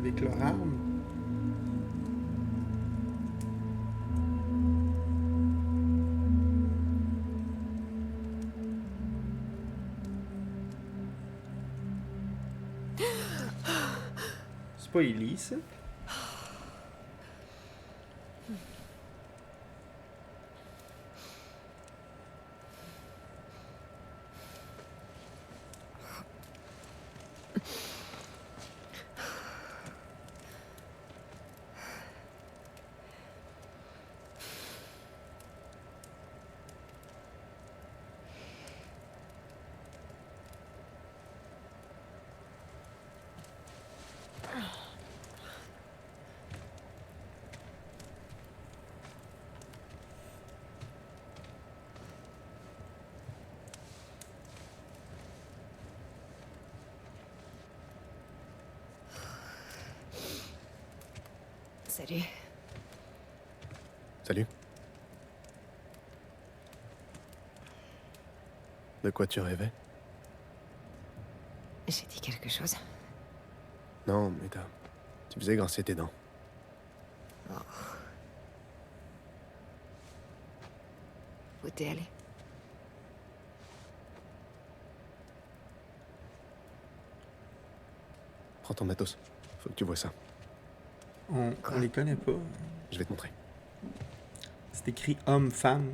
avec leur arme. C'est pas Ellie, ça? Salut. Salut. De quoi tu rêvais? J'ai dit quelque chose. Non, mais tu faisais grincer tes dents. Oh. Où t'es allé? Prends ton matos. Faut que tu vois ça. On les connaît pas. Je vais te montrer. C'est écrit homme-femme.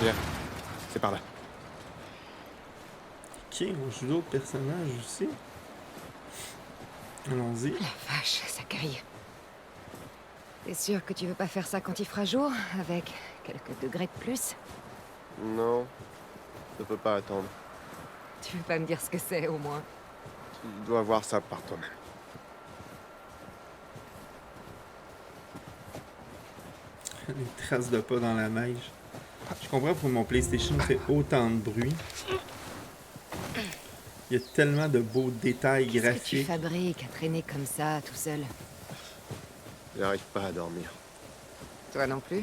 Viens. C'est par là. Ok, on joue d'autres personnages aussi. Allons-y. La vache, ça caille. T'es sûr que tu veux pas faire ça quand il fera jour, avec quelques degrés de plus? Non. Je peux pas attendre. Tu veux pas me dire ce que c'est, au moins? Tu dois voir ça par toi-même. Les traces de pas dans la neige. Je comprends pourquoi mon PlayStation fait autant de bruit. Il y a tellement de beaux détails Qu'est-ce que tu graphiques. fabriques à traîner comme ça, tout seul? J'arrive pas à dormir. Toi non plus?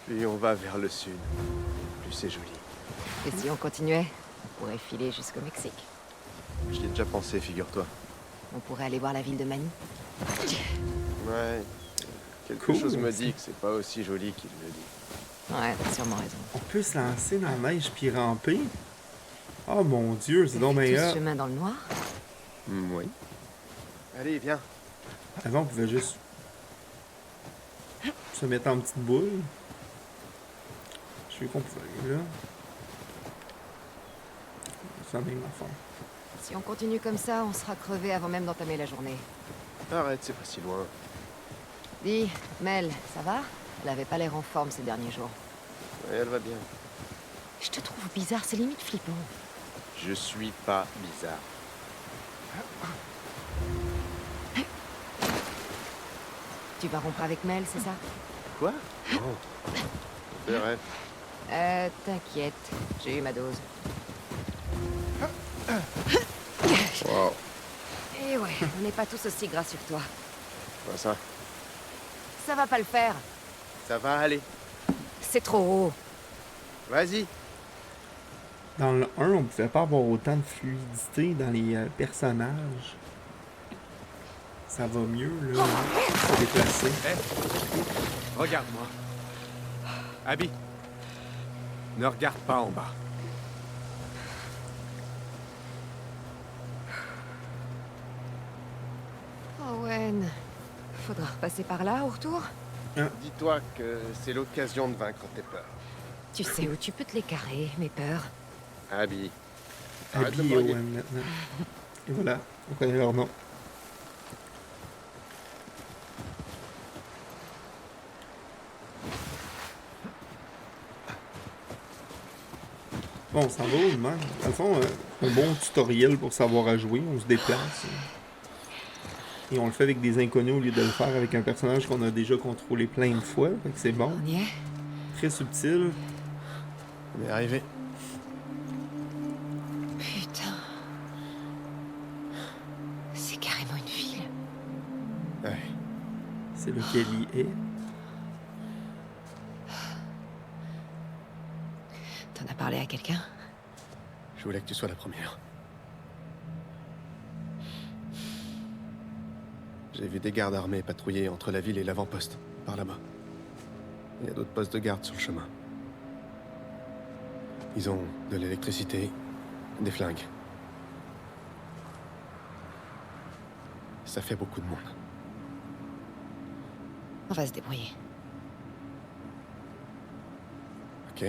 Puis on va vers le sud. Plus c'est joli. Et si on continuait, on pourrait filer jusqu'au Mexique. J'y ai déjà pensé, figure-toi. On pourrait aller voir la ville de Manny. Ouais. Quelque Cool, chose me ça. dit que c'est pas aussi joli qu'il le dit. Ouais, t'as sûrement raison. On peut se lancer dans la neige puis ramper. Oh mon dieu, c'est donc Tout bien ce hot. chemin dans le noir? Oui. Allez, viens. Avant, on pouvait juste se mettre en petite boule. Je sais qu'on pouvait aller là. C'est la même affaire. Si on continue comme ça, on sera crevé avant même d'entamer la journée. Arrête, c'est pas si loin. Dis, Mel, ça va? Elle avait pas l'air en forme ces derniers jours. Ouais, elle va bien. Je te trouve bizarre, c'est limite flippant. Je suis pas bizarre. Tu vas rompre avec Mel, c'est ça? Quoi? Non. C'est vrai. T'inquiète, j'ai eu ma dose. Wow. Et ouais, on n'est pas tous aussi gras sur toi. Pas ça. Ça va pas le faire. Ça va aller. C'est trop haut. Vas-y. Dans le 1, on pouvait pas avoir autant de fluidité dans les personnages. Ça va mieux, là, se déplacer. Hé, regarde-moi. Abby, ne regarde pas en bas. Owen, faudra repasser par là au retour? Dis-toi que c'est l'occasion de vaincre tes peurs. Tu sais où tu peux te les carrer, mes peurs. Abby. Arrête de Abby et brailler. Owen maintenant. Et voilà, on connaît leur nom. Bon, on s'en va où, man? Dans le fond, un bon tutoriel pour savoir à jouer. On se déplace. Et on le fait avec des inconnus au lieu de le faire avec un personnage qu'on a déjà contrôlé plein de fois. Fait que c'est bon. On y est? Très subtil. On est arrivé. Putain. C'est carrément une ville. Ouais. C'est là qu'Ellie est. T'en as parlé à quelqu'un? Je voulais que tu sois la première. J'ai vu des gardes armés patrouiller entre la ville et l'avant-poste, par là-bas. Il y a d'autres postes de garde sur le chemin. Ils ont de l'électricité, des flingues. Ça fait beaucoup de monde. On va se débrouiller. Ok.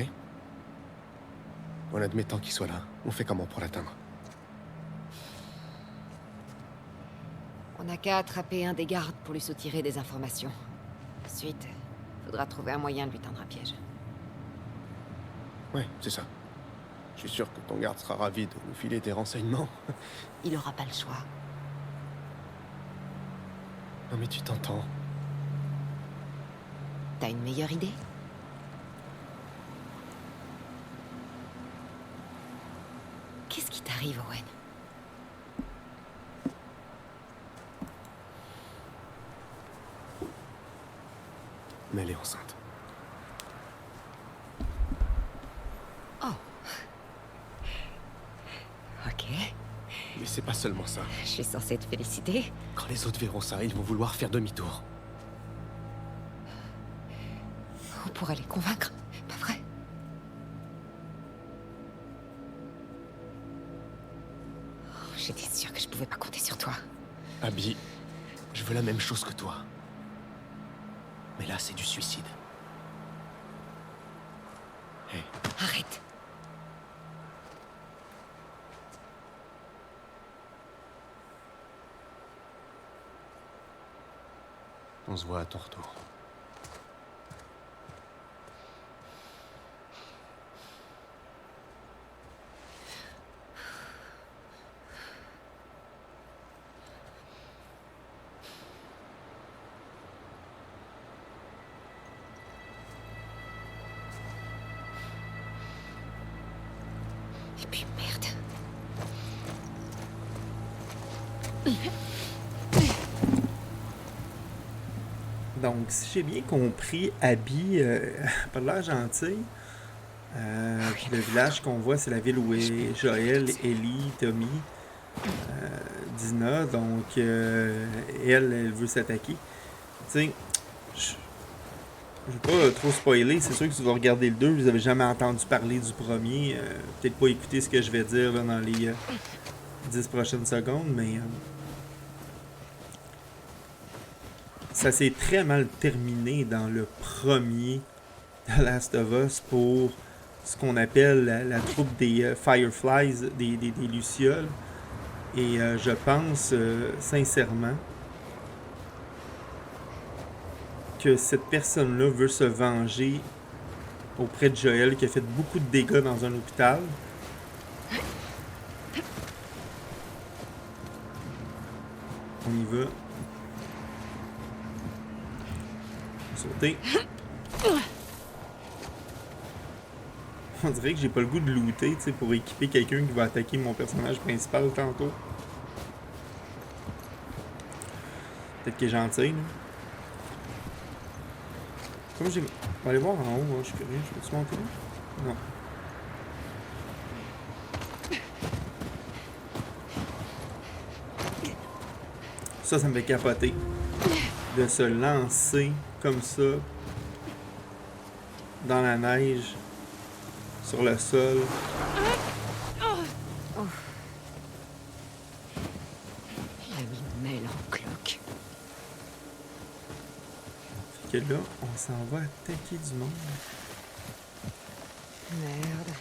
En admettant qu'il soit là, on fait comment pour l'atteindre? On n'a qu'à attraper un des gardes pour lui soutirer des informations. Ensuite, faudra trouver un moyen de lui tendre un piège. Ouais, c'est ça. Je suis sûr que ton garde sera ravi de nous filer des renseignements. Il aura pas le choix. Non mais tu t'entends. T'as une meilleure idée? Qu'est-ce qui t'arrive, Owen? Mais elle est enceinte. Oh. Ok. Mais c'est pas seulement ça. Je suis censée te féliciter. Quand les autres verront ça, ils vont vouloir faire demi-tour. On pourrait les convaincre, pas vrai? Oh, j'étais sûre que je pouvais pas compter sur toi. Abby, je veux la même chose que toi. Mais là, c'est du suicide. Hé, Arrête. on se voit à ton retour. Et puis merde. Donc, si j'ai bien compris, Abby a pas l'air gentille. Puis le village qu'on voit, c'est la ville où est Joël, Ellie, Tommy, Dina. Donc, elle veut s'attaquer. Tu sais, je vais pas trop spoiler. C'est sûr que si vous regardez le 2, vous avez jamais entendu parler du premier. Peut-être pas écouter ce que je vais dire là, dans les 10 prochaines secondes, mais ça s'est très mal terminé dans le premier The Last of Us pour ce qu'on appelle la troupe des Fireflies, des Lucioles. Et je pense sincèrement que cette personne-là veut se venger auprès de Joël qui a fait beaucoup de dégâts dans un hôpital. On y va. Sauter. On dirait que j'ai pas le goût de looter, tu sais, pour équiper quelqu'un qui va attaquer mon personnage principal tantôt. Peut-être qu'il est gentil, là. Comme j'ai... On va aller voir en haut, hein, je suis curieux. Je peux-tu monter là? Non. Ça me fait capoter. De se lancer comme ça dans la neige, sur le sol. Il a mis une mêle en cloque. Fait que là, on s'en va attaquer du monde. Merde.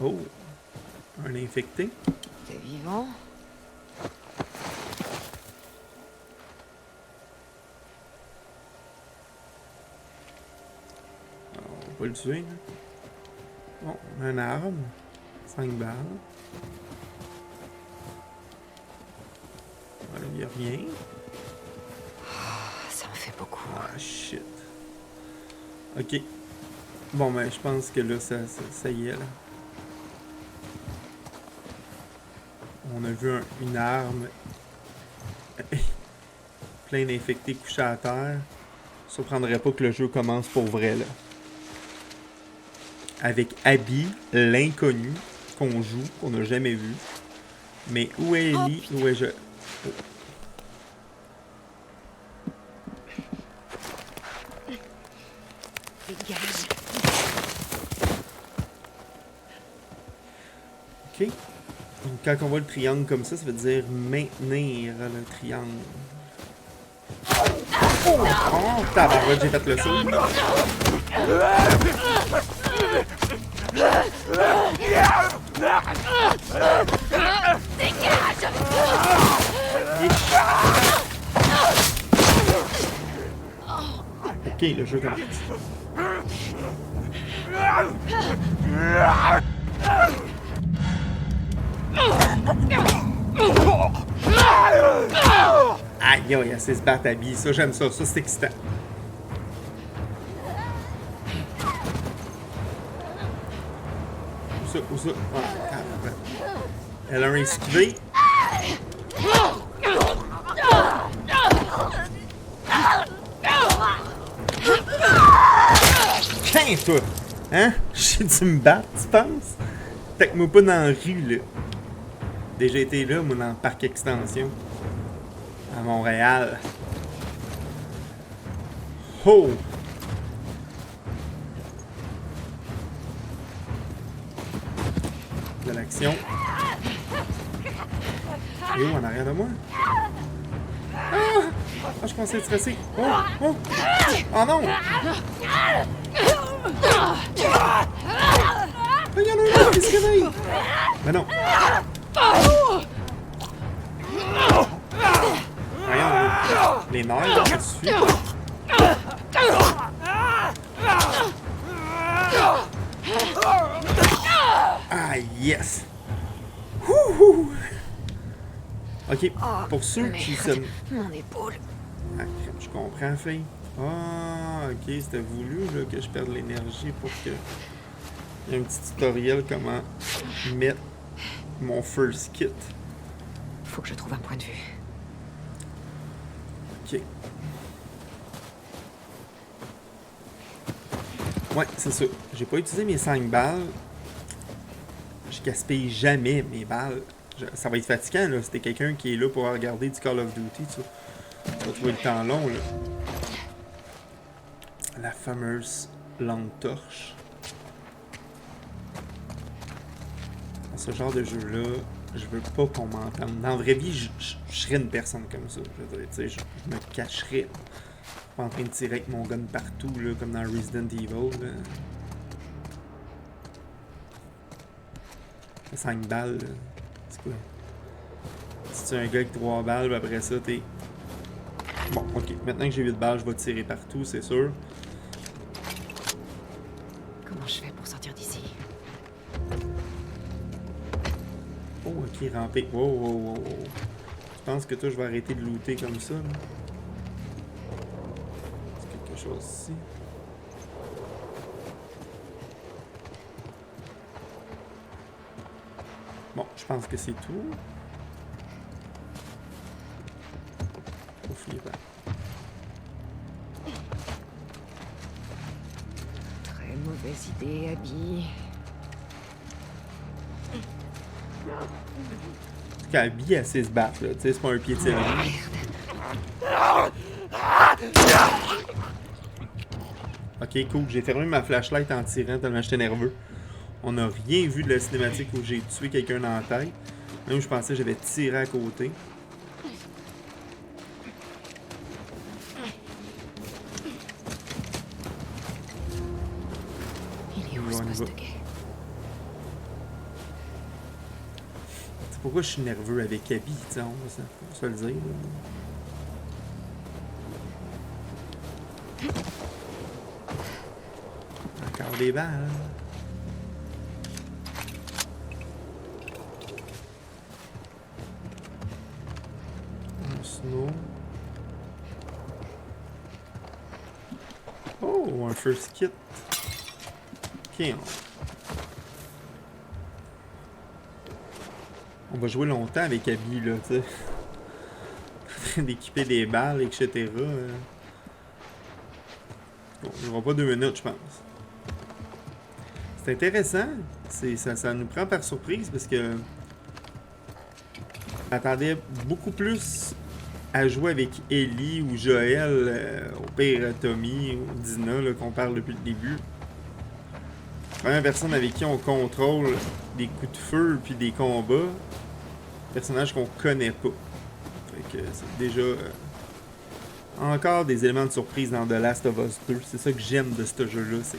Oh! Un infecté. T'es vivant? On va pas le tuer, là. Bon, on a une arme. 5 balles. Voilà, il n'y a rien. Ça en fait beaucoup. Ah, shit. Ok. Bon, ben, je pense que là, ça y est, là. On a vu une arme. Plein d'infectés couchés à terre. Surprendrait pas que le jeu commence pour vrai, là. Avec Abby, l'inconnu, qu'on joue, qu'on n'a jamais vu. Mais où est Ellie? Où est je... Oh. Dégage. Ok. Donc quand on voit le triangle comme ça veut dire maintenir le triangle. Oh, tabarouette, j'ai fait le saut. Ok, le jeu commence. Aïe, aïe, elle sait se battre à billes. Ça, j'aime ça. Ça, c'est excitant. Où ça? Ah, elle a un esquivé. Tiens, toi! Hein? J'ai dû me battre, tu penses? Tac-moi pas dans la rue, là. Déjà été là, moi, dans le parc extension. À Montréal. Oh! De l'action. Et où, en arrière de moi? Ah, je pensais être stressé. Oh! Oh! Oh non! Regarde là, qu'est-ce qu'il y a? Mais non! Voyons, les nerfs, ça suffit. Ah, yes! Wouhou! Ok, pour ceux qui se... Mon épaule. Ah, je comprends, fille. Ah, ok, c'était voulu là, que je perde l'énergie pour que... Il y a un petit tutoriel comment mettre mon first kit. Faut que je trouve un point de vue. Ok. Ouais, c'est ça. J'ai pas utilisé mes 5 balles. Je gaspille jamais mes balles. Ça va être fatigant, là. C'était quelqu'un qui est là pour regarder du Call of Duty, tu vas trouver le temps long, là. La fameuse lampe torche. Dans ce genre de jeu-là, je veux pas qu'on m'entende. Dans la vraie vie, je serais une personne comme ça. Je veux dire, tu sais, je me cacherais. Pas en train de tirer avec mon gun partout, là, comme dans Resident Evil, là. 5 balles, là. C'est quoi? Si tu es un gars avec 3 balles, puis après ça, t'es... Bon, ok. Maintenant que j'ai 8 balles, je vais tirer partout, c'est sûr. Comment je fais pour sortir d'ici? Oh, ok, ramper. Wow, wow, wow, wow. Je pense que toi, je vais arrêter de looter comme ça, là. Est-ce quelque chose ici? Bon, je pense que c'est tout. Au flippant. Très mauvaise idée, Abby. Quand Abby, elle sait se battre, là. Tu sais, c'est pas un pied de céleri. Ok, cool. J'ai fermé ma flashlight en tirant tellement j'étais nerveux. On n'a rien vu de la cinématique où j'ai tué quelqu'un dans la tête. Même je pensais que j'avais tiré à côté. Il est où ce poste de guet? C'est pourquoi je suis nerveux avec Abby, tu sais, on va se le dire. Là. Encore des balles. Un snow. Oh, un first kit. Ok, on va jouer longtemps avec Abby, là, tu sais. en train d'équiper des balles, etc. Bon, il n'y aura pas 2 minutes, je pense. C'est intéressant. Ça nous prend par surprise parce que je m'attendais beaucoup plus à jouer avec Ellie ou Joël, au pire Tommy ou Dina qu'on parle depuis le début. Première personne avec qui on contrôle des coups de feu puis des combats. Personnage qu'on connaît pas. Fait que c'est déjà encore des éléments de surprise dans The Last of Us 2. C'est ça que j'aime de ce jeu-là. C'est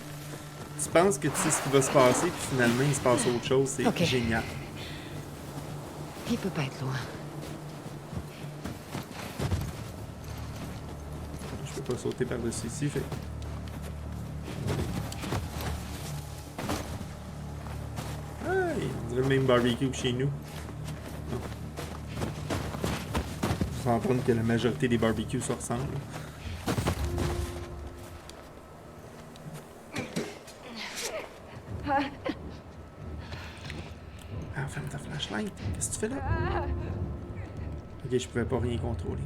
tu penses que tu sais ce qui va se passer puis finalement il se passe autre chose. C'est Ok. génial. Il peut pas être loin. Je peux pas sauter par-dessus ici. Fait. Hey, on dirait le même barbecue que chez nous. Non. Faut entendre que la majorité des barbecues se ressemblent. Ah, ferme ta flashlight. Qu'est-ce que tu fais là? Ok, je pouvais pas rien contrôler.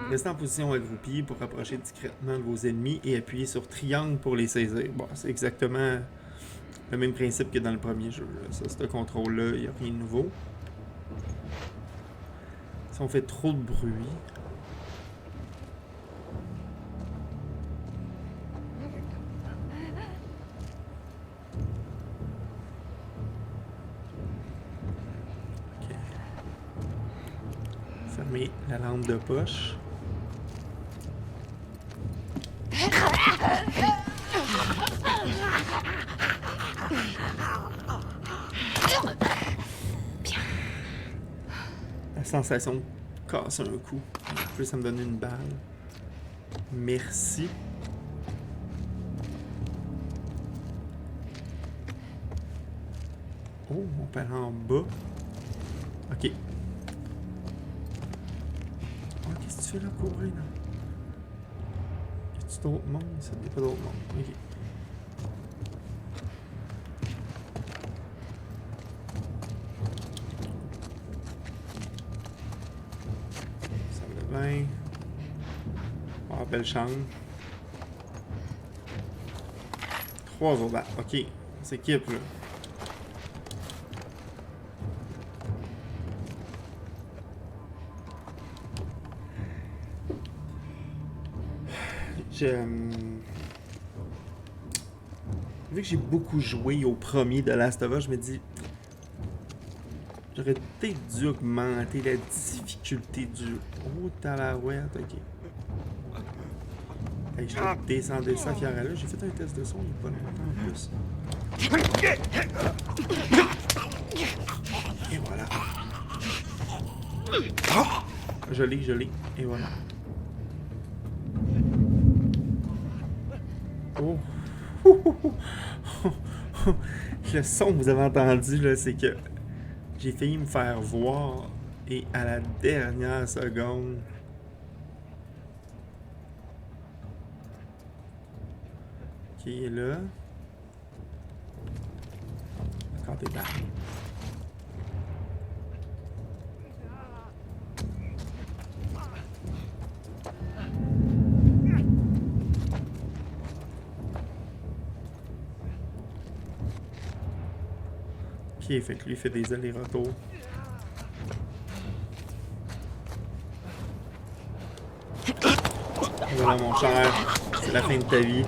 Restez en position accroupie pour approcher discrètement de vos ennemis et appuyez sur triangle pour les saisir. Bon, c'est exactement le même principe que dans le premier jeu. Ça, ce contrôle-là, il n'y a rien de nouveau. Si on fait trop de bruit... Ok. Fermez la lampe de poche. La sensation de casser un coup. En plus, ça me donne une balle. Merci. Oh, on part en bas. Ok. Oh, qu'est-ce que tu fais là, courir, là? Y a-tu d'autres mondes? Ça n'y a pas d'autres mondes. Ok. Oh, belle chambre. 3 autres. Ok, on s'équipe là. Vu que j'ai beaucoup joué au premier de Last of Us, je me dis... J'aurais peut-être dû augmenter la difficulté du jeu. Oh, tabarouette, ok. Hey, je l'ai descendu ça, Fiorella. J'ai fait un test de son il n'y a pas longtemps en plus. Et voilà. Je l'ai. Et voilà. Oh. Le son que vous avez entendu, là, c'est que j'ai failli me faire voir et à la dernière seconde... Qui est là? Encore des balles. Ok, fait que lui fait des allers-retours. Voilà mon cher, c'est la fin de ta vie.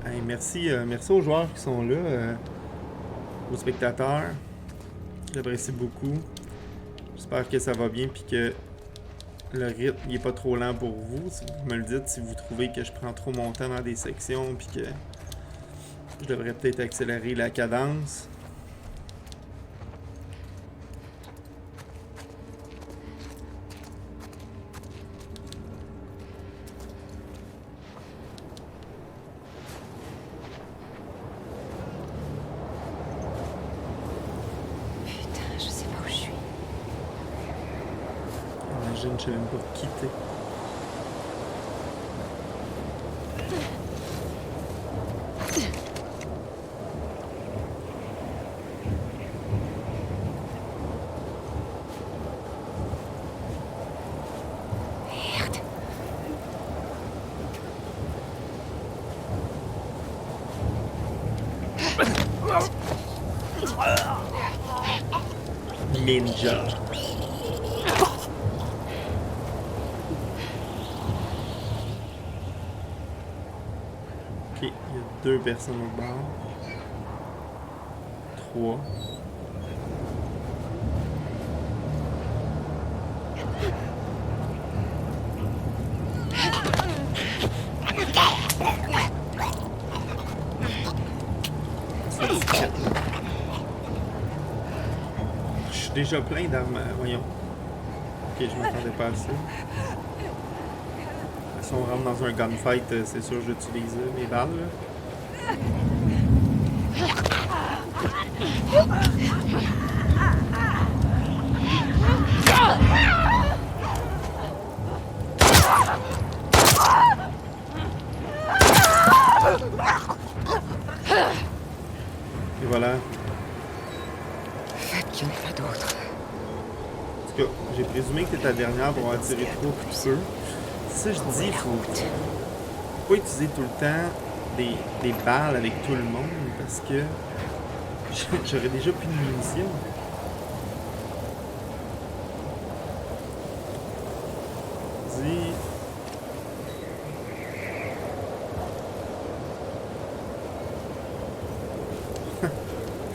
Hey, merci aux joueurs qui sont là, aux spectateurs. J'apprécie beaucoup. J'espère que ça va bien puis que le rythme n'est pas trop lent pour vous. Si vous me le dites, si vous trouvez que je prends trop mon temps dans des sections puis que je devrais peut-être accélérer la cadence. Putain, je sais pas où je suis. Imagine, je sais même pas quitter. Ninja. Ok, il y a 2 personnes au bar. 3. C'est discret. Je suis déjà plein d'armes. Voyons. Ok, je m'attendais pas à ça. Si on rentre dans un gunfight, c'est sûr que j'utilise mes balles. Là. Et voilà. Fait qu'il n'y en ait pas d'autres. En tout cas, j'ai présumé que t'étais la dernière pour avoir tiré trop peu. C'est ça que je dis, faut pas utiliser tout le temps des balles avec tout le monde parce que j'aurais déjà plus de munitions. Dis.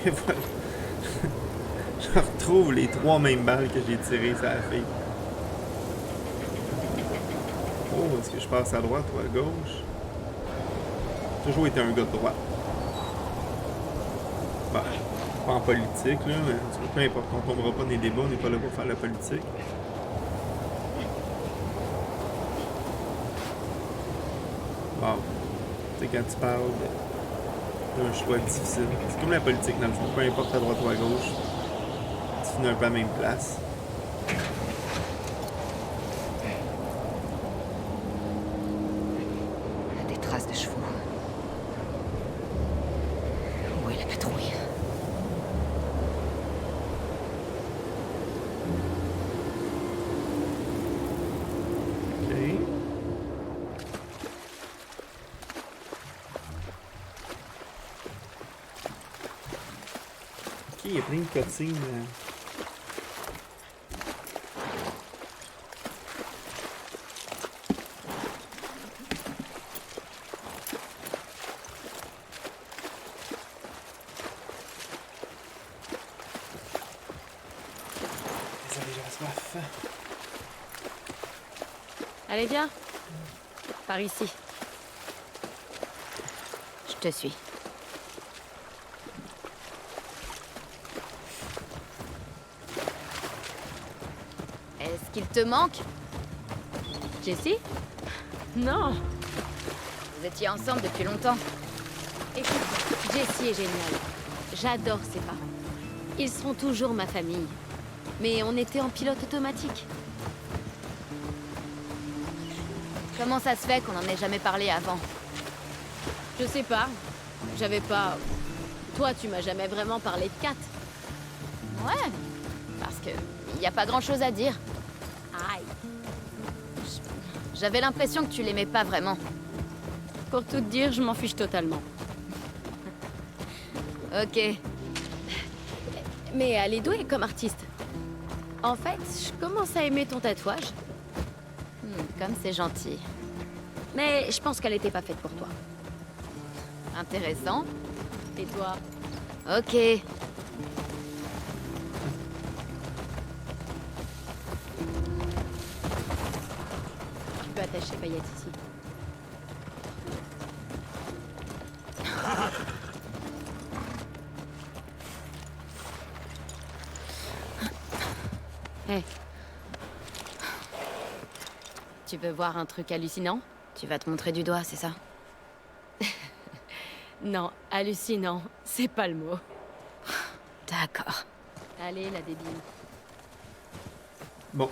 Et voilà. Je retrouve les 3 mêmes balles que j'ai tirées sur la fille. Oh, est-ce que je passe à droite ou à gauche? J'ai toujours été un gars de droite. Ben, pas en politique, là, mais en tout cas, peu importe, on tombera pas dans les débats, on n'est pas là pour faire la politique. Wow. Tu sais, quand tu parles d'un choix difficile, c'est comme la politique dans le fond, peu importe à droite ou à gauche, tu finis un peu à la même place. Des traces de chevaux. Où est la patrouille? Ok. Ok, il y a plein de cutscenes. Désolé, j'ai soif. Allez, viens. Par ici. Je te suis. Est-ce qu'il te manque? Jessie? Non. Vous étiez ensemble depuis longtemps. Écoute, Jessie est géniale. J'adore ses parents. Ils seront toujours ma famille. Mais on était en pilote automatique. Comment ça se fait qu'on n'en ait jamais parlé avant? Je sais pas. J'avais pas... Toi, tu m'as jamais vraiment parlé de Kat. Ouais, parce que il n'y a pas grand-chose à dire. Aïe. J'avais l'impression que tu l'aimais pas vraiment. Pour tout te dire, je m'en fiche totalement. Ok. Mais elle est douée comme artiste. En fait, je commence à aimer ton tatouage. Comme c'est gentil. Mais je pense qu'elle était pas faite pour toi. Intéressant. Et toi? Ok. Tu peux attacher paillettes ici. Hé. Tu veux voir un truc hallucinant? Tu vas te montrer du doigt, c'est ça? Non, hallucinant, c'est pas le mot. D'accord. Allez, la débile. Bon,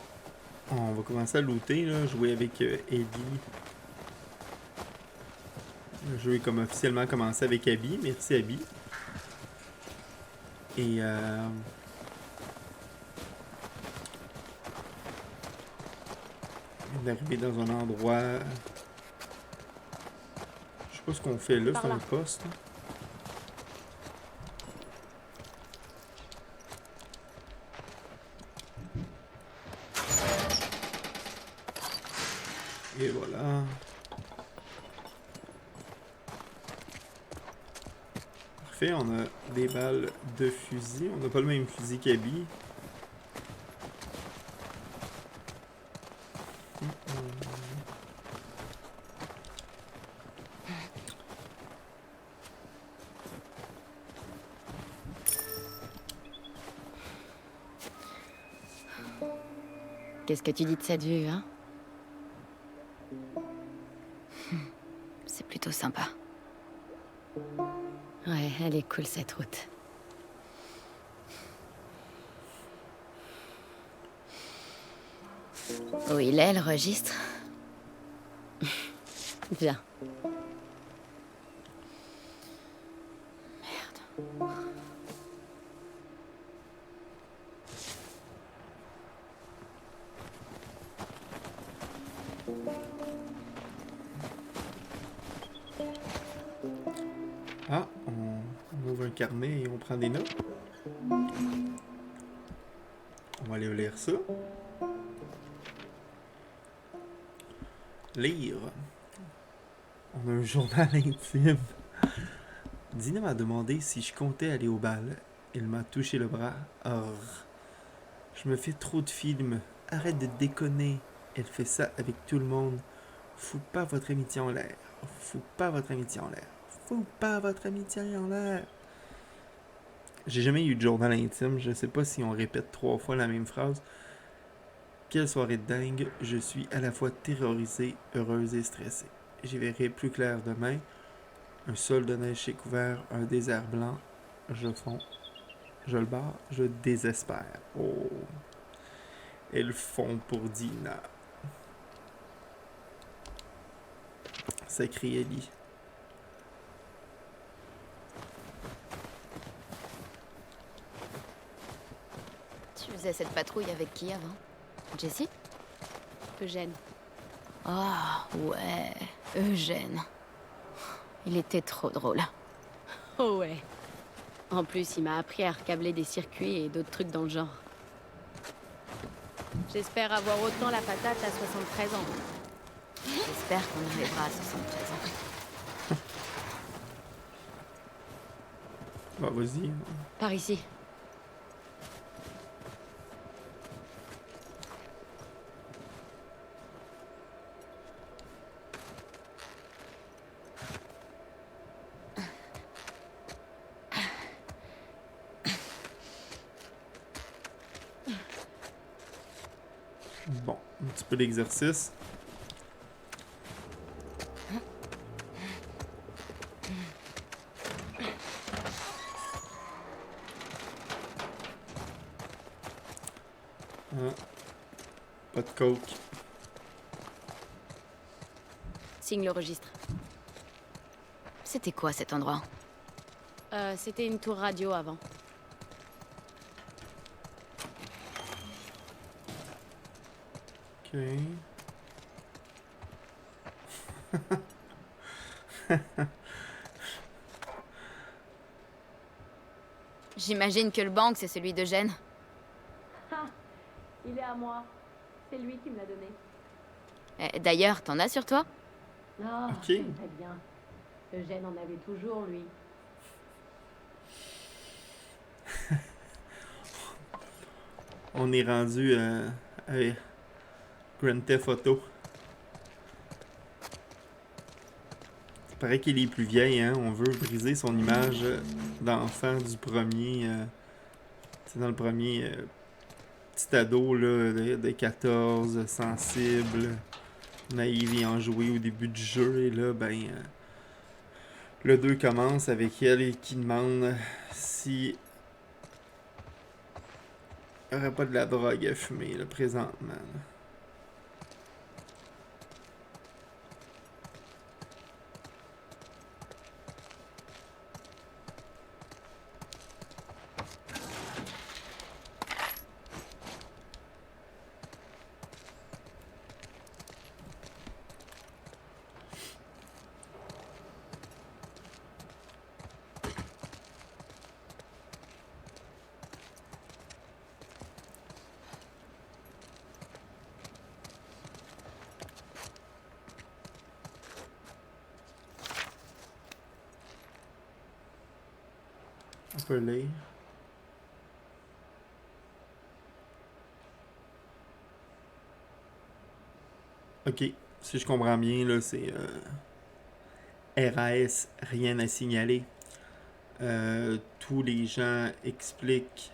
on va commencer à looter, là, jouer avec Eddie. Le jeu est comme officiellement commencé avec Abby. Merci Abby. Et on est arrivé dans un endroit. Je sais pas ce qu'on fait là, c'est un poste. Voilà. Parfait, on a des balles de fusil. On n'a pas le même fusil qu'Abby. Qu'est-ce que tu dis de cette vue, hein? C'est plutôt sympa. Ouais, elle est cool cette route. Où il est, le registre? Viens. Ah, on ouvre un carnet et on prend des notes. On va aller lire ça. Lire. On a un journal intime. Dina m'a demandé si je comptais aller au bal. Elle m'a touché le bras. Or, je me fais trop de films. Arrête de déconner. Elle fait ça avec tout le monde. Fous pas votre amitié en l'air. Fous pas votre amitié en l'air. Fous pas votre amitié en l'air. J'ai jamais eu de journal intime. Je sais pas si on répète 3 fois la même phrase. Quelle soirée de dingue. Je suis à la fois terrorisée, heureuse et stressée. J'y verrai plus clair demain. Un sol de neige s'est couvert, un désert blanc. Je fonds. Je le barre. Je désespère. Oh. Elles fond pour Dina. S'écrie Ellie. Tu faisais cette patrouille avec qui avant? Jessie? Eugène. Ah, ouais, Eugène. Il était trop drôle. Oh ouais. En plus, il m'a appris à recabler des circuits et d'autres trucs dans le genre. J'espère avoir autant la patate à 73 ans. J'espère qu'on arrivera à 73 ans. Bah, vas-y. Par ici. Bon, un petit peu d'exercice. Ah. Pas de coke. Signe le registre. C'était quoi cet endroit? C'était une tour radio avant. Ok. J'imagine que le banque, c'est celui d'Eugène. Il est à moi. C'est lui qui me l'a donné. D'ailleurs, t'en as sur toi? Ah, Ok. très bien. Eugène en avait toujours, lui. On est rendu à Grand Theft Auto. Il paraît qu'il est plus vieille, hein. On veut briser son image d'enfant du premier. C'est dans le premier petit ado là, de 14, sensible, naïve et enjoué au début du jeu. Et là, ben, le 2 commence avec elle qui demande si il n'y aurait pas de la drogue à fumer là, présentement. Là. On peut lire. Ok, si je comprends bien, là, c'est RAS, rien à signaler. Tous les gens expliquent.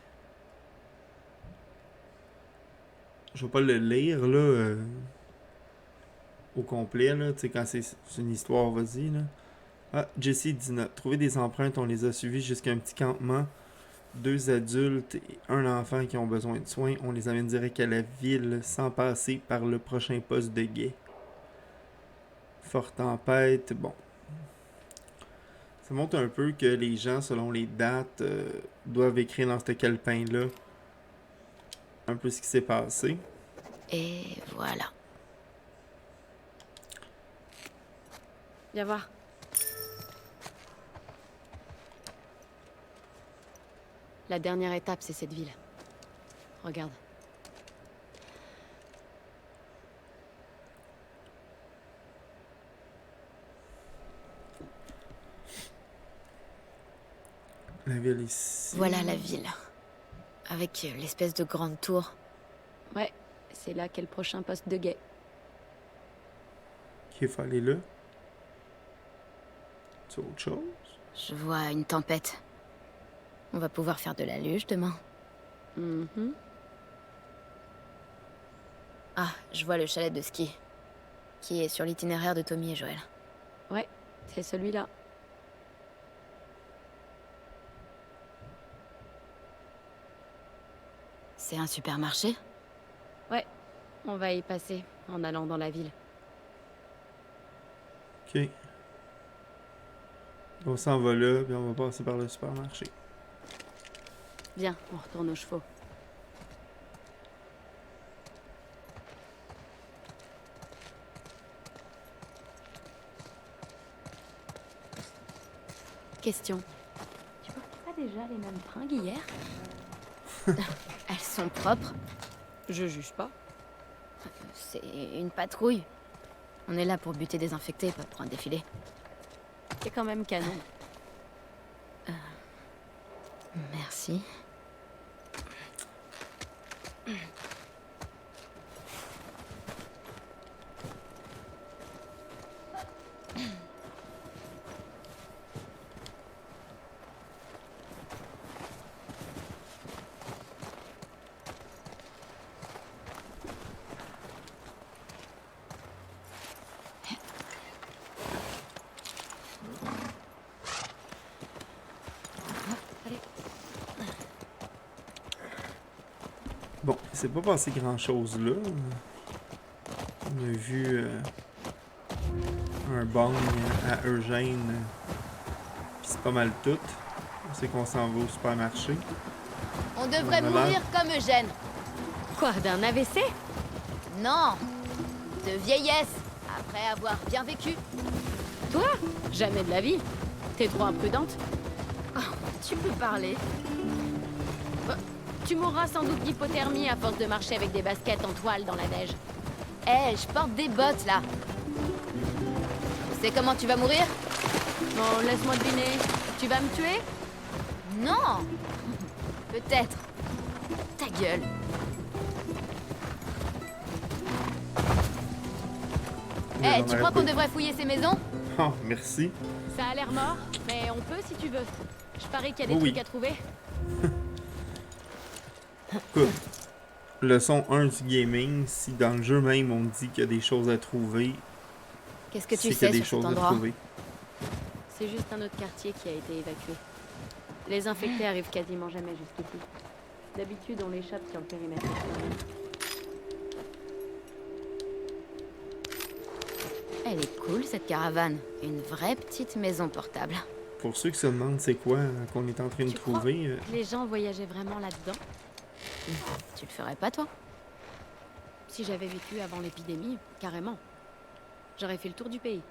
Je vais pas le lire, là, au complet, là, tu sais, quand c'est une histoire, vas-y, là. Ah, Jesse dit note. Trouver des empreintes, on les a suivies jusqu'à un petit campement. 2 adultes et un enfant qui ont besoin de soins. On les amène direct à la ville sans passer par le prochain poste de guet. Forte tempête, bon. Ça montre un peu que les gens, selon les dates, doivent écrire dans ce calepin-là un peu ce qui s'est passé. Et voilà. Viens voir. La dernière étape, c'est cette ville. Regarde. La ville ici. Voilà la ville. Avec l'espèce de grande tour. Ouais, c'est là qu'est le prochain poste de guet. Qu'il faut aller là. C'est autre chose. Je vois une tempête. On va pouvoir faire de la luge demain. Ah, je vois le chalet de ski. Qui est sur l'itinéraire de Tommy et Joël. Ouais, c'est celui-là. C'est un supermarché? Ouais, on va y passer en allant dans la ville. Ok. On s'en va là, puis on va passer par le supermarché. Viens, on retourne aux chevaux. Question. Tu portais pas déjà les mêmes fringues hier? Elles sont propres. Je juge pas. C'est une patrouille. On est là pour buter des infectés, pas pour un défilé. C'est quand même canon. Merci. Bon, il s'est pas passé grand chose là. On a vu un bang à Eugène. Puis c'est pas mal tout. On sait qu'on s'en va au supermarché. On devrait mourir comme Eugène. Quoi, d'un AVC? Non, de vieillesse, après avoir bien vécu. Toi? Jamais de la vie. T'es trop imprudente. Tu peux parler. Tu mourras sans doute d'hypothermie à force de marcher avec des baskets en toile dans la neige. Eh, je porte des bottes là. Tu sais comment tu vas mourir? Bon, laisse-moi deviner. Tu vas me tuer? Non. Peut-être. Ta gueule. Eh, tu crois qu'on devrait fouiller ces maisons? Oh, merci. Ça a l'air mort, mais on peut si tu veux. Je parie qu'il y a des Oui. trucs à trouver. Écoute, leçon 1 du gaming, si dans le jeu même on dit qu'il y a des choses à trouver, Qu'est-ce que c'est tu qu'il y a sais des sur cet choses à endroit? trouver. C'est juste un autre quartier qui a été évacué. Les infectés arrivent quasiment jamais jusqu'ici. D'habitude, on l'échappe sur le périmètre. Elle est cool cette caravane. Une vraie petite maison portable. Pour ceux qui se demandent c'est quoi qu'on est en train de Tu crois trouver, Les gens voyageaient vraiment là-dedans? Tu le ferais pas toi? Si j'avais vécu avant l'épidémie, carrément. J'aurais fait le tour du pays.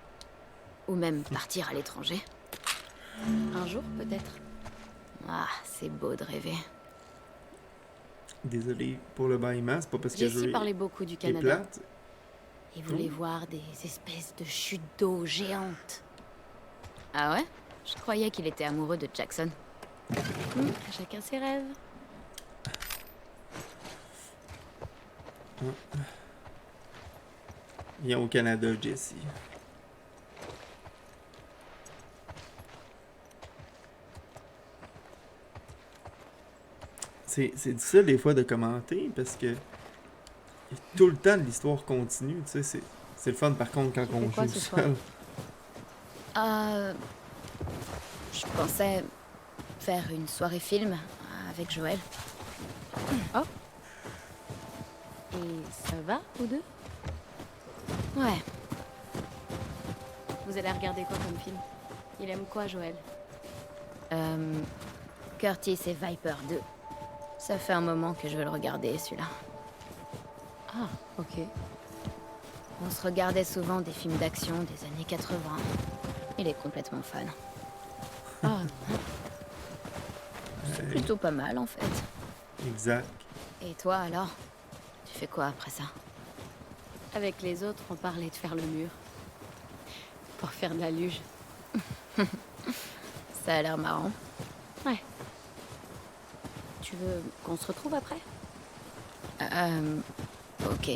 Ou même partir à l'étranger? Un jour, peut-être. Ah, c'est beau de rêver. désolé pour le bâillement, c'est pas parce que Jessie je parlait beaucoup du est Canada. plate. Il voulait voir des espèces de chutes d'eau géantes. Ah ouais? Je croyais qu'il était amoureux de Jackson. Chacun ses rêves. Viens au Canada, Jesse. C'est difficile des fois de commenter parce que tout le temps l'histoire continue, tu sais, c'est le fun par contre quand on quoi joue ce soir? seul. Je pensais faire une soirée film avec Joël. Oh. Et ça va, vous deux? Ouais. Vous allez regarder quoi comme film? Il aime quoi, Joël? Curtis et Viper 2. Ça fait un moment que je veux le regarder, celui-là. Ah, ok. On se regardait souvent des films d'action des années 80. Il est complètement fan. Ah. C'est plutôt pas mal, en fait. Exact. Et toi, alors? Tu fais quoi après ça? Avec les autres, on parlait de faire le mur. Pour faire de la luge. Ça a l'air marrant. Ouais. Tu veux qu'on se retrouve après? Ok.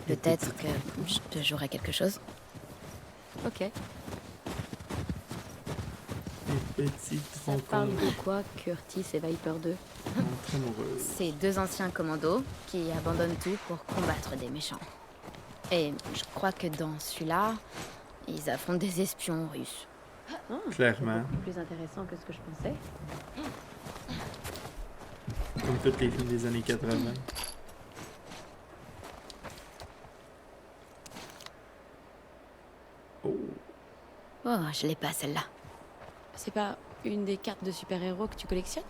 Peut-être que je te jouerai quelque chose. Ok. Les petites Ça parle de quoi, Curtis et Viper 2? rencontres amoureuses. C'est deux anciens commandos qui abandonnent tout pour combattre des méchants. Et je crois que dans celui-là, ils affrontent des espions russes. Clairement. Plus intéressant que ce que je pensais. Comme tous les films des années 80. Oh. Oh, je l'ai pas celle-là. C'est pas une des cartes de super-héros que tu collectionnes?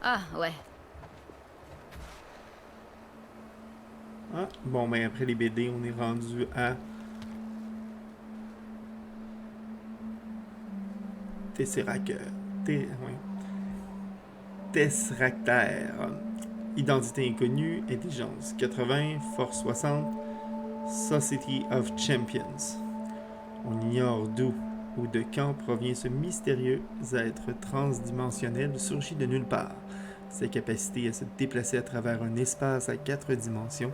Ah, ouais. Ah, bon, ben après les BD, on est rendu à Tessractaire. Identité inconnue, intelligence 80, force 60, Society of Champions. On ignore d'où ou de quand provient ce mystérieux être transdimensionnel surgi de nulle part. Sa capacité à se déplacer à travers un espace à 4 dimensions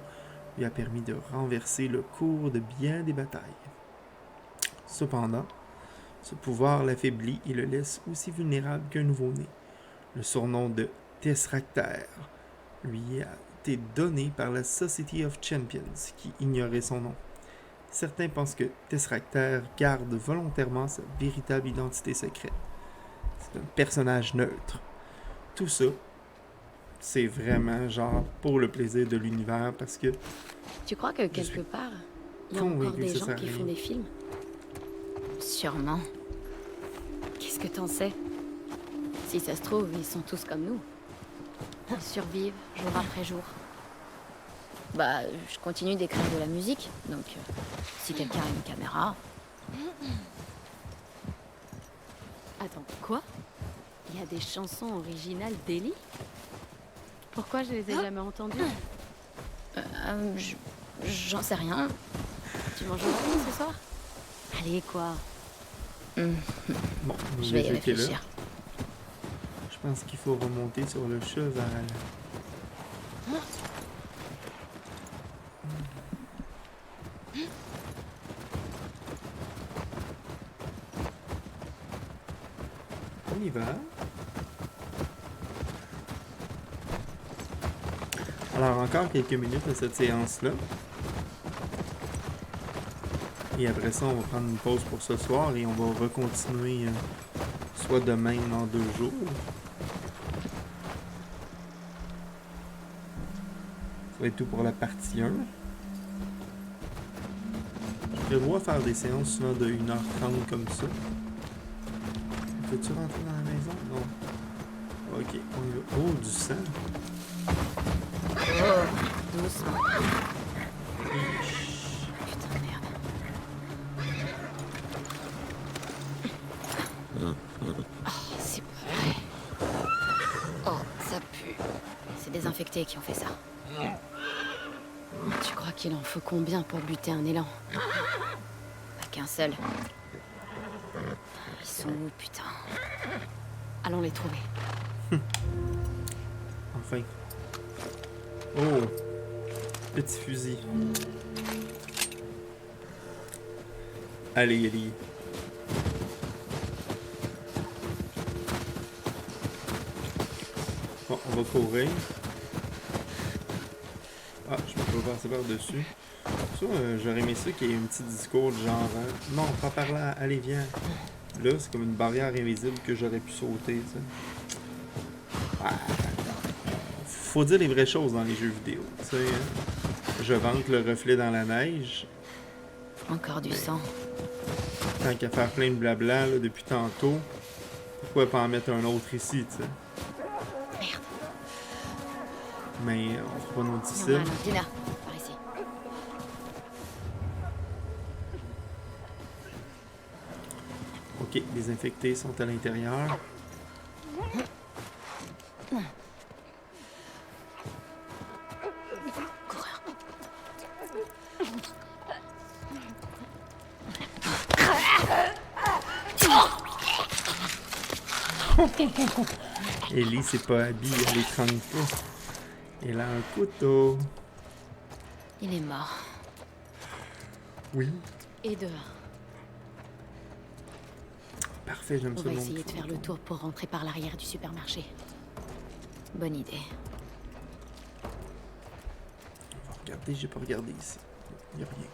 lui a permis de renverser le cours de bien des batailles. Cependant, ce pouvoir l'affaiblit et le laisse aussi vulnérable qu'un nouveau-né. Le surnom de Tessractaire lui a été donné par la Society of Champions, qui ignorait son nom. Certains pensent que Tessractaire garde volontairement sa véritable identité secrète. C'est un personnage neutre. Tout ça, c'est vraiment genre pour le plaisir de l'univers parce que... Tu crois que quelque part, il y a encore des gens qui font des films? Sûrement. Qu'est-ce que t'en sais? Si ça se trouve, ils sont tous comme nous. Ils survivent jour après jour. Bah, je continue d'écrire de la musique, donc si quelqu'un a une caméra... Attends, quoi? Il y a des chansons originales d'Ellie? Pourquoi je les ai jamais entendues? J'en sais rien. Tu manges au ce soir? Allez, quoi? Bon, Je vais y déjà que t'es là, réfléchir. je pense qu'il faut remonter sur le cheval. On y va. Alors, encore quelques minutes de cette séance-là. Et après ça, on va prendre une pause pour ce soir et on va recontinuer soit demain ou dans 2 jours. Ça va être tout pour la partie 1. Je prévois faire des séances souvent de 1h30 comme ça. Peux-tu rentrer dans la maison? Non. Ok, on y va. Oh, du sang. Oh, doucement. Putain, merde. Oh, c'est pas vrai. Oh, ça pue. C'est des infectés qui ont fait ça. Tu crois qu'il en faut combien pour buter un élan? Pas qu'un seul. Ils sont où, putain? Allons les trouver. Enfin. Oh! Petit fusil. Allez, allez. Bon, on va courir. Ah, je peux pas passer par-dessus. Ça, j'aurais aimé ça qu'il y ait un petit discours de genre non, pas par là, allez, viens. Là, c'est comme une barrière invisible que j'aurais pu sauter, tu sais. Ah, faut dire les vraies choses dans les jeux vidéo, tu sais. Je vante le reflet dans la neige. Encore du sang. Tant qu'à faire plein de blabla là, depuis tantôt, pourquoi pas en mettre un autre ici, tu sais. Merde. Mais on fera pas nos Il y en a difficiles. un autre. Dina, par ici. Ok, les infectés sont à l'intérieur. Coureur. Ellie, c'est pas Abby, elle étrangle pas. Elle a un couteau. Il est mort. Oui. Et dehors. Parfait, j'aime On ça. va le essayer monde de faire le tour pour rentrer par l'arrière du supermarché. Bonne idée. On va regarder, j'ai pas regardé ici. Y a rien.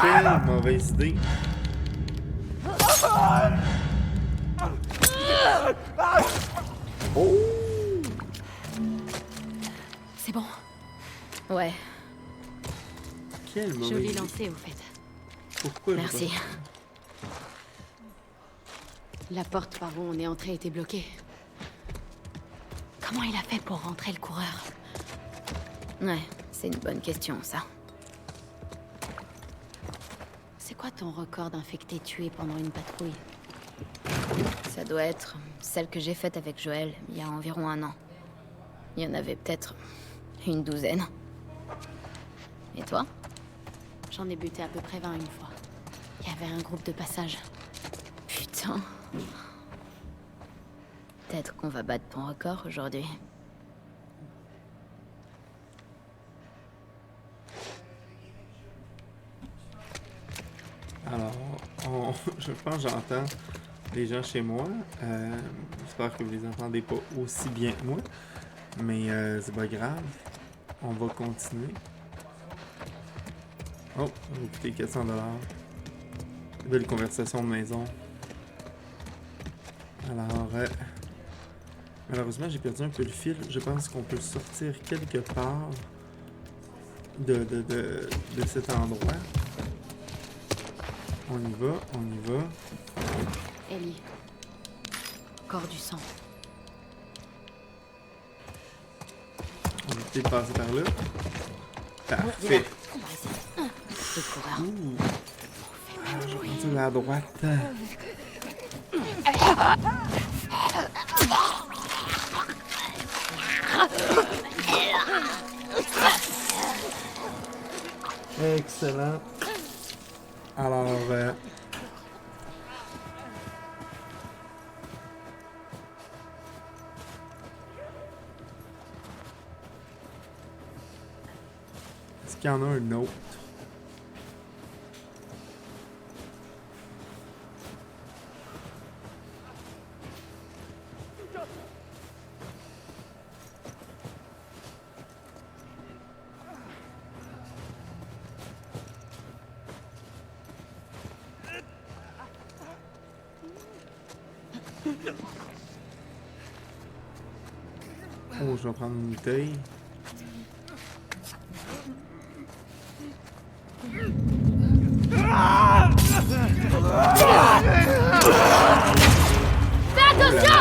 Quelle mauvaise idée. Oh! C'est bon. Ouais, Quelle mauvaise joli idée. lancé au fait. Pourquoi je Merci. vois La porte par où on est entré était bloquée. Comment il a fait pour rentrer le coureur? Ouais, c'est une bonne question, ça. C'est quoi ton record d'infectés tués pendant une patrouille? Ça doit être celle que j'ai faite avec Joël il y a environ 1 an. Il y en avait peut-être une douzaine. Et toi? J'en ai buté à peu près 20 une fois. Il y avait un groupe de passage. Putain. Peut-être qu'on va battre ton record aujourd'hui. Alors, je pense que j'entends les gens chez moi. J'espère que vous les entendez pas aussi bien que moi. Mais c'est pas grave. On va continuer. Oh, ça va coûter 400$. Belle conversation de maison. Alors, malheureusement, j'ai perdu un peu le fil. Je pense qu'on peut le sortir quelque part de cet endroit. On y va, on y va. Ellie. Encore du sang. On va peut-être passer par là. Parfait. Par ici. Le coureur. Ouh. Ah, j'ai rendu à droite. Excellent. Alors, est-ce qu'il y en a un autre? Oh, je vais prendre une bouteille. Fais attention!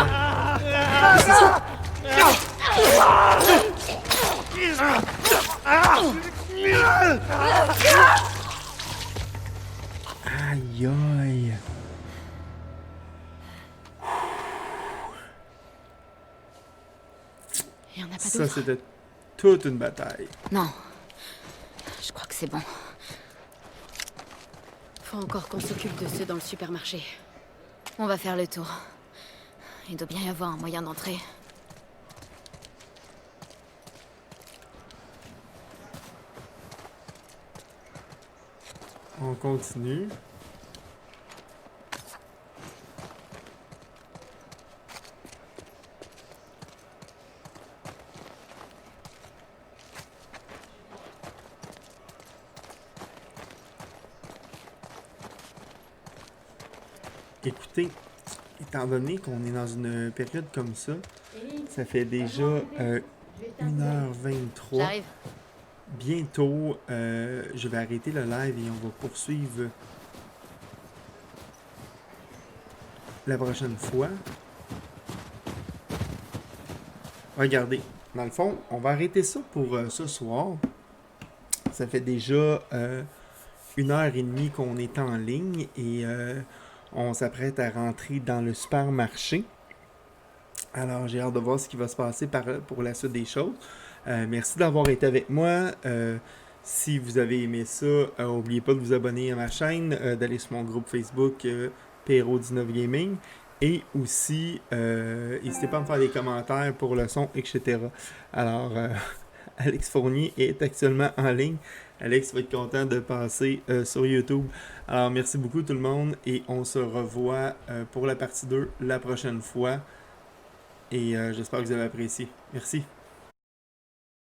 Aïe aïe. Il y en a pas Ça, d'autres. c'était toute une bataille. Non. Je crois que c'est bon. Faut encore qu'on s'occupe de ceux dans le supermarché. On va faire le tour. Il doit bien y avoir un moyen d'entrer. On continue. Écoutez, étant donné qu'on est dans une période comme ça fait déjà 1h23. J'arrive. Bientôt, je vais arrêter le live et on va poursuivre la prochaine fois. Regardez, dans le fond, on va arrêter ça pour ce soir. Ça fait déjà 1h30 qu'on est en ligne et on s'apprête à rentrer dans le supermarché. Alors, j'ai hâte de voir ce qui va se passer pour la suite des choses. Merci d'avoir été avec moi. Si vous avez aimé ça, n'oubliez pas de vous abonner à ma chaîne, d'aller sur mon groupe Facebook Pero19 Gaming. Et aussi, n'hésitez pas à me faire des commentaires pour le son, etc. Alors, Alex Fournier est actuellement en ligne. Alex va être content de passer sur YouTube. Alors, merci beaucoup tout le monde et on se revoit pour la partie 2 la prochaine fois. Et j'espère que vous avez apprécié. Merci.